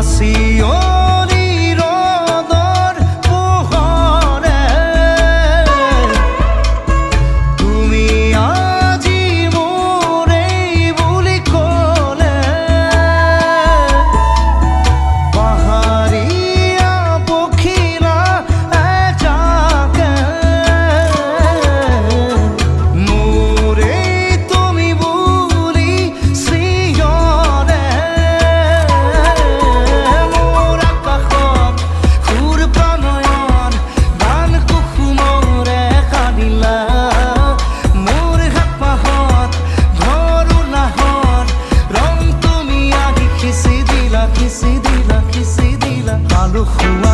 চিঞৰি ৰ'দৰ পোহৰে তুমি আজি মোৰেই বুলি ক'লে পাহাৰীয়া পখিলা এজাকে মোৰেই তুমি বুলি চিঞৰে মোৰ আকাশত সুৰ প্ৰণয়ন গান কুসুমৰে কান্দিলা মোৰ হাত পাহত ঘৰো নাহত ৰং তুমি আহি খিচি দিলা আলু খোৱা